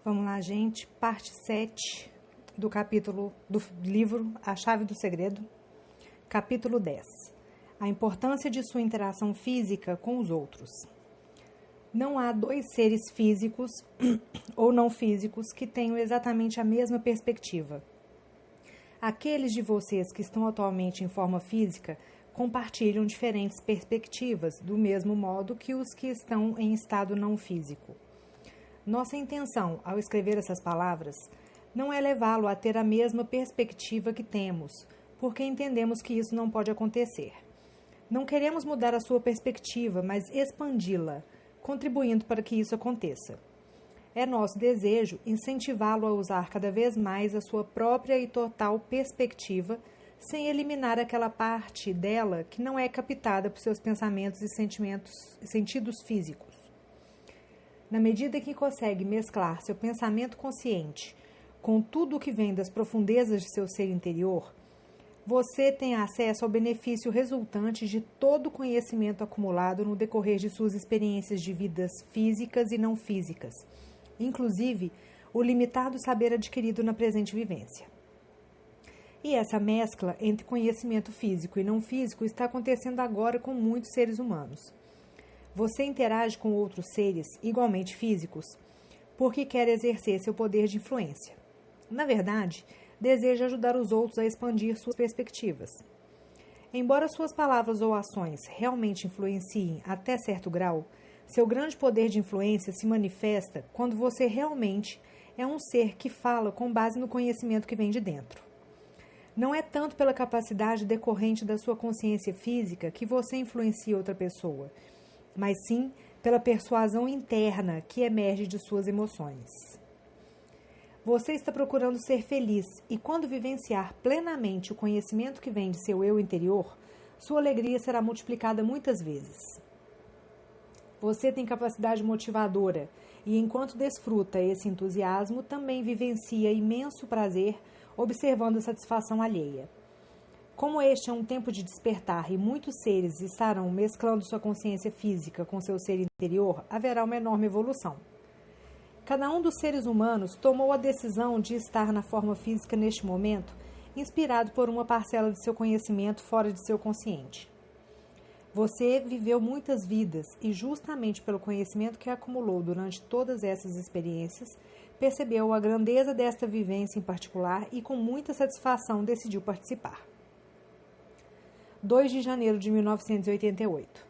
Vamos lá, gente. Parte 7 do capítulo do livro A Chave do Segredo. Capítulo 10. A importância de sua interação física com os outros. Não há dois seres físicos ou não físicos que tenham exatamente a mesma perspectiva. Aqueles de vocês que estão atualmente em forma física compartilham diferentes perspectivas, do mesmo modo que os que estão em estado não físico. Nossa intenção, ao escrever essas palavras, não é levá-lo a ter a mesma perspectiva que temos, porque entendemos que isso não pode acontecer. Não queremos mudar a sua perspectiva, mas expandi-la, contribuindo para que isso aconteça. É nosso desejo incentivá-lo a usar cada vez mais a sua própria e total perspectiva, sem eliminar aquela parte dela que não é captada por seus pensamentos e sentidos físicos. Na medida que consegue mesclar seu pensamento consciente com tudo o que vem das profundezas de seu ser interior, você tem acesso ao benefício resultante de todo o conhecimento acumulado no decorrer de suas experiências de vidas físicas e não físicas, inclusive o limitado saber adquirido na presente vivência. E essa mescla entre conhecimento físico e não físico está acontecendo agora com muitos seres humanos. Você interage com outros seres igualmente físicos porque quer exercer seu poder de influência. Na verdade, deseja ajudar os outros a expandir suas perspectivas. Embora suas palavras ou ações realmente influenciem até certo grau, seu grande poder de influência se manifesta quando você realmente é um ser que fala com base no conhecimento que vem de dentro. Não é tanto pela capacidade decorrente da sua consciência física que você influencia outra pessoa, mas sim pela persuasão interna que emerge de suas emoções. Você está procurando ser feliz e, quando vivenciar plenamente o conhecimento que vem de seu eu interior, sua alegria será multiplicada muitas vezes. Você tem capacidade motivadora e, enquanto desfruta esse entusiasmo, também vivencia imenso prazer observando a satisfação alheia. Como este é um tempo de despertar e muitos seres estarão mesclando sua consciência física com seu ser interior, haverá uma enorme evolução. Cada um dos seres humanos tomou a decisão de estar na forma física neste momento, inspirado por uma parcela de seu conhecimento fora de seu consciente. Você viveu muitas vidas e, justamente pelo conhecimento que acumulou durante todas essas experiências, percebeu a grandeza desta vivência em particular e, com muita satisfação, decidiu participar. 2 de janeiro de 1988.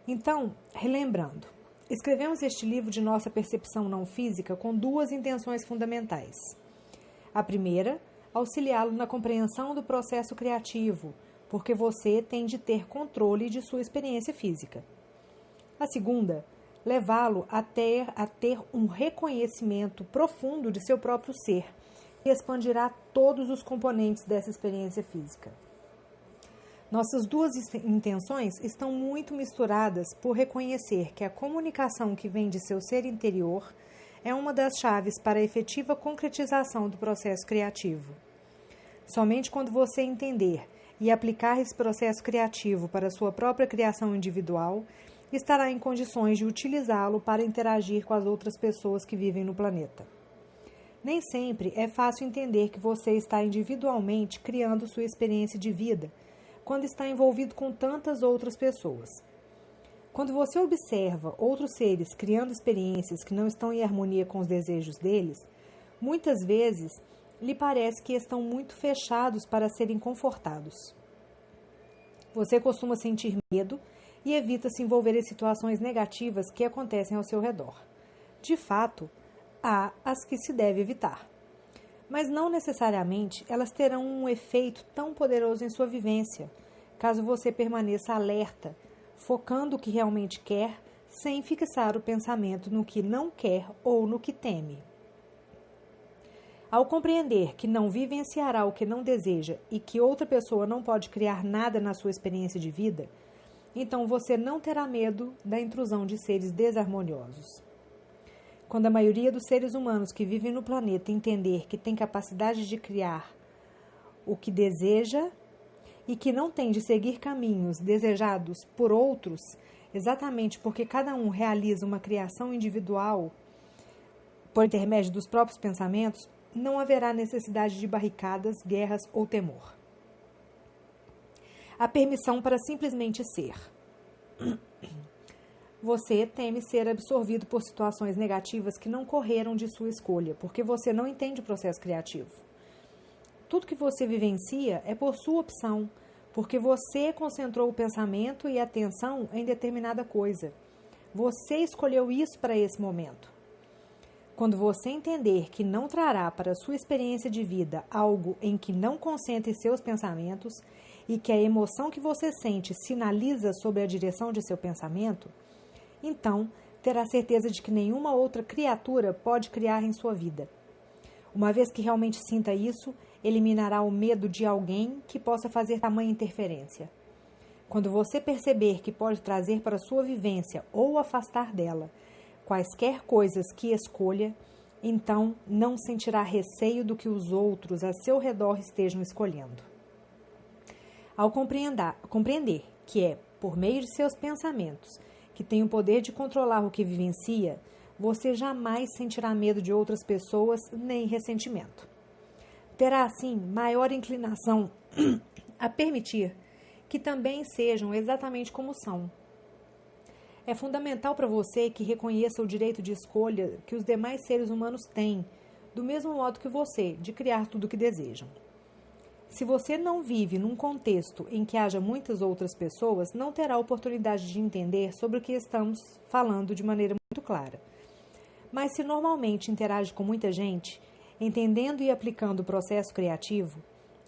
Então, relembrando, escrevemos este livro de nossa percepção não física com duas intenções fundamentais. A primeira, auxiliá-lo na compreensão do processo criativo, porque você tem de ter controle de sua experiência física. A segunda, levá-lo a ter um reconhecimento profundo de seu próprio ser, que expandirá todos os componentes dessa experiência física. Nossas duas intenções estão muito misturadas por reconhecer que a comunicação que vem de seu ser interior é uma das chaves para a efetiva concretização do processo criativo. Somente quando você entender e aplicar esse processo criativo para a sua própria criação individual, estará em condições de utilizá-lo para interagir com as outras pessoas que vivem no planeta. Nem sempre é fácil entender que você está individualmente criando sua experiência de vida, quando está envolvido com tantas outras pessoas. Quando você observa outros seres criando experiências que não estão em harmonia com os desejos deles, muitas vezes lhe parece que estão muito fechados para serem confortados. Você costuma sentir medo e evita se envolver em situações negativas que acontecem ao seu redor. De fato, há as que se deve evitar. Mas não necessariamente elas terão um efeito tão poderoso em sua vivência, caso você permaneça alerta, focando o que realmente quer, sem fixar o pensamento no que não quer ou no que teme. Ao compreender que não vivenciará o que não deseja e que outra pessoa não pode criar nada na sua experiência de vida, então você não terá medo da intrusão de seres desarmoniosos. Quando a maioria dos seres humanos que vivem no planeta entender que tem capacidade de criar o que deseja e que não tem de seguir caminhos desejados por outros, exatamente porque cada um realiza uma criação individual, por intermédio dos próprios pensamentos, não haverá necessidade de barricadas, guerras ou temor. A permissão para simplesmente ser. Você teme ser absorvido por situações negativas que não correram de sua escolha, porque você não entende o processo criativo. Tudo que você vivencia é por sua opção, porque você concentrou o pensamento e a atenção em determinada coisa. Você escolheu isso para esse momento. Quando você entender que não trará para a sua experiência de vida algo em que não concentre seus pensamentos e que a emoção que você sente sinaliza sobre a direção de seu pensamento, então terá certeza de que nenhuma outra criatura pode criar em sua vida. Uma vez que realmente sinta isso, eliminará o medo de alguém que possa fazer tamanha interferência. Quando você perceber que pode trazer para sua vivência ou afastar dela quaisquer coisas que escolha, então não sentirá receio do que os outros a seu redor estejam escolhendo. Ao compreender que é por meio de seus pensamentos que tem o poder de controlar o que vivencia, você jamais sentirá medo de outras pessoas nem ressentimento. Terá, assim, maior inclinação a permitir que também sejam exatamente como são. É fundamental para você que reconheça o direito de escolha que os demais seres humanos têm, do mesmo modo que você, de criar tudo o que desejam. Se você não vive num contexto em que haja muitas outras pessoas, não terá oportunidade de entender sobre o que estamos falando de maneira muito clara. Mas se normalmente interage com muita gente, entendendo e aplicando o processo criativo,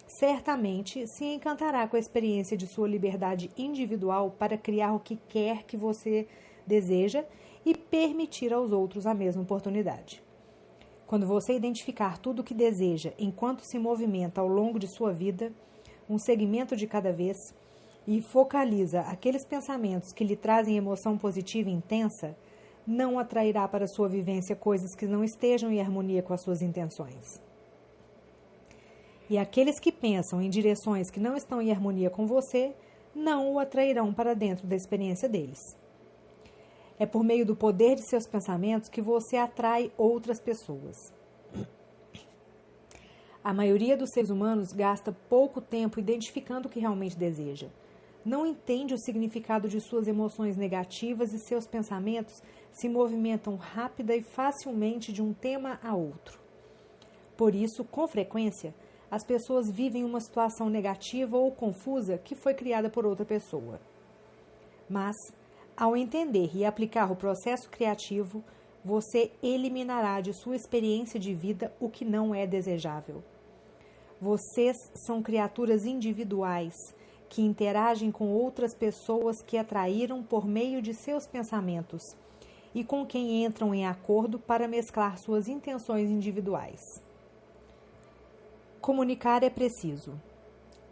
certamente se encantará com a experiência de sua liberdade individual para criar o que quer que você deseja e permitir aos outros a mesma oportunidade. Quando você identificar tudo o que deseja enquanto se movimenta ao longo de sua vida, um segmento de cada vez, e focaliza aqueles pensamentos que lhe trazem emoção positiva e intensa, não atrairá para sua vivência coisas que não estejam em harmonia com as suas intenções. E aqueles que pensam em direções que não estão em harmonia com você, não o atrairão para dentro da experiência deles. É por meio do poder de seus pensamentos que você atrai outras pessoas. A maioria dos seres humanos gasta pouco tempo identificando o que realmente deseja. Não entende o significado de suas emoções negativas e seus pensamentos se movimentam rápida e facilmente de um tema a outro. Por isso, com frequência, as pessoas vivem uma situação negativa ou confusa que foi criada por outra pessoa. Mas, ao entender e aplicar o processo criativo, você eliminará de sua experiência de vida o que não é desejável. Vocês são criaturas individuais que interagem com outras pessoas que atraíram por meio de seus pensamentos e com quem entram em acordo para mesclar suas intenções individuais. Comunicar é preciso.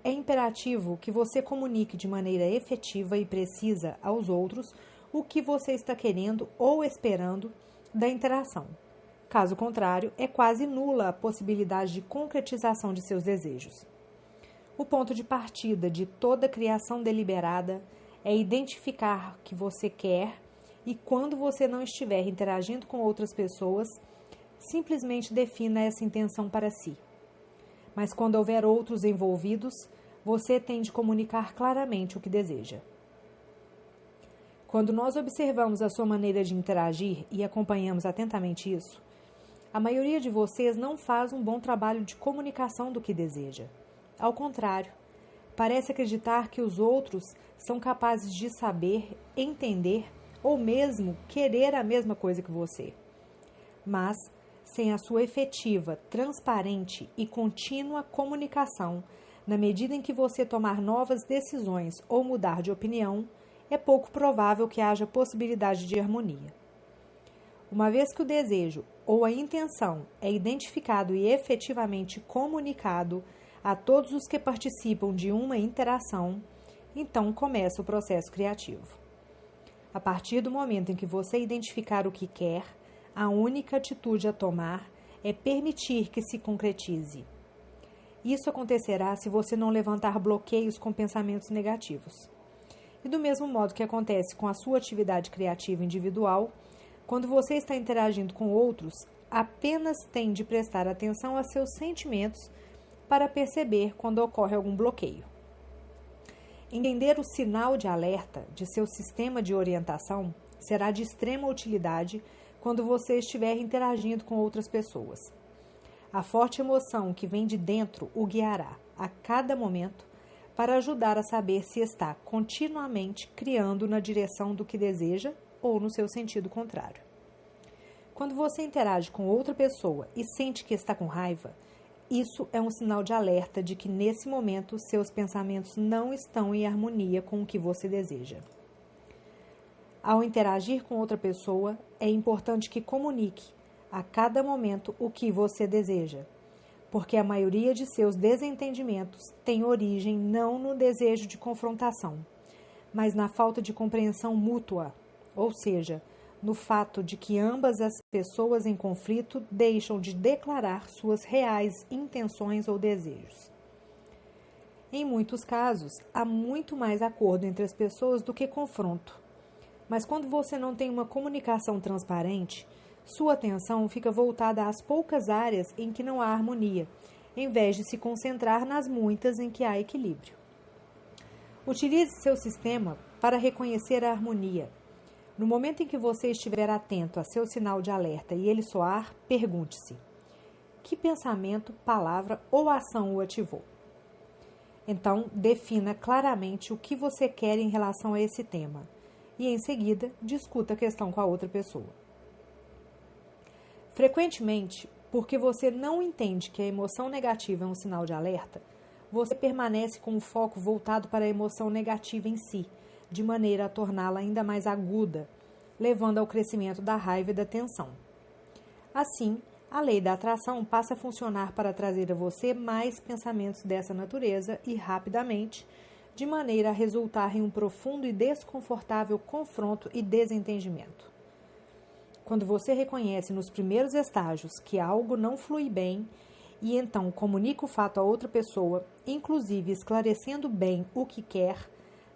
É imperativo que você comunique de maneira efetiva e precisa aos outros o que você está querendo ou esperando da interação. Caso contrário, é quase nula a possibilidade de concretização de seus desejos. O ponto de partida de toda criação deliberada é identificar o que você quer e, quando você não estiver interagindo com outras pessoas, simplesmente defina essa intenção para si. Mas quando houver outros envolvidos, você tem de comunicar claramente o que deseja. Quando nós observamos a sua maneira de interagir e acompanhamos atentamente isso, a maioria de vocês não faz um bom trabalho de comunicação do que deseja. Ao contrário, parece acreditar que os outros são capazes de saber, entender ou mesmo querer a mesma coisa que você. Mas, sem a sua efetiva, transparente e contínua comunicação, na medida em que você tomar novas decisões ou mudar de opinião, é pouco provável que haja possibilidade de harmonia. Uma vez que o desejo ou a intenção é identificado e efetivamente comunicado a todos os que participam de uma interação, então começa o processo criativo. A partir do momento em que você identificar o que quer, a única atitude a tomar é permitir que se concretize. Isso acontecerá se você não levantar bloqueios com pensamentos negativos. E do mesmo modo que acontece com a sua atividade criativa individual, quando você está interagindo com outros, apenas tem de prestar atenção a seus sentimentos para perceber quando ocorre algum bloqueio. Entender o sinal de alerta de seu sistema de orientação será de extrema utilidade quando você estiver interagindo com outras pessoas. A forte emoção que vem de dentro o guiará a cada momento para ajudar a saber se está continuamente criando na direção do que deseja ou no seu sentido contrário. Quando você interage com outra pessoa e sente que está com raiva, isso é um sinal de alerta de que nesse momento seus pensamentos não estão em harmonia com o que você deseja. Ao interagir com outra pessoa, é importante que comunique a cada momento o que você deseja, porque a maioria de seus desentendimentos tem origem não no desejo de confrontação, mas na falta de compreensão mútua, ou seja, no fato de que ambas as pessoas em conflito deixam de declarar suas reais intenções ou desejos. Em muitos casos, há muito mais acordo entre as pessoas do que confronto, mas quando você não tem uma comunicação transparente, sua atenção fica voltada às poucas áreas em que não há harmonia, em vez de se concentrar nas muitas em que há equilíbrio. Utilize seu sistema para reconhecer a harmonia. No momento em que você estiver atento a seu sinal de alerta e ele soar, pergunte-se: que pensamento, palavra ou ação o ativou? Então, defina claramente o que você quer em relação a esse tema e, em seguida, discuta a questão com a outra pessoa. Frequentemente, porque você não entende que a emoção negativa é um sinal de alerta, você permanece com o foco voltado para a emoção negativa em si, de maneira a torná-la ainda mais aguda, levando ao crescimento da raiva e da tensão. Assim, a lei da atração passa a funcionar para trazer a você mais pensamentos dessa natureza e, rapidamente, de maneira a resultar em um profundo e desconfortável confronto e desentendimento. Quando você reconhece nos primeiros estágios que algo não flui bem e então comunica o fato a outra pessoa, inclusive esclarecendo bem o que quer,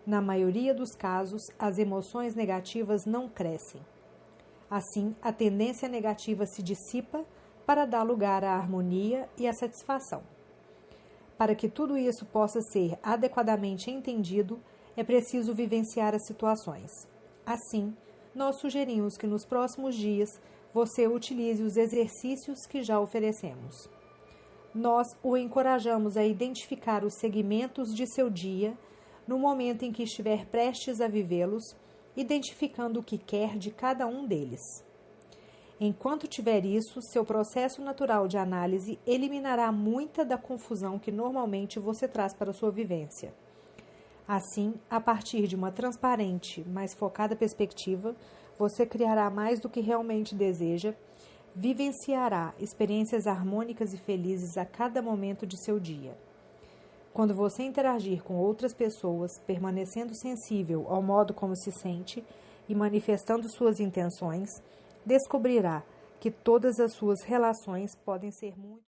na maioria dos casos, as emoções negativas não crescem. Assim, a tendência negativa se dissipa para dar lugar à harmonia e à satisfação. Para que tudo isso possa ser adequadamente entendido, é preciso vivenciar as situações. Assim, nós sugerimos que nos próximos dias você utilize os exercícios que já oferecemos. Nós o encorajamos a identificar os segmentos de seu dia no momento em que estiver prestes a vivê-los, identificando o que quer de cada um deles. Enquanto tiver isso, seu processo natural de análise eliminará muita da confusão que normalmente você traz para a sua vivência. Assim, a partir de uma transparente, mas focada perspectiva, você criará mais do que realmente deseja, vivenciará experiências harmônicas e felizes a cada momento de seu dia. Quando você interagir com outras pessoas, permanecendo sensível ao modo como se sente e manifestando suas intenções, descobrirá que todas as suas relações podem ser muito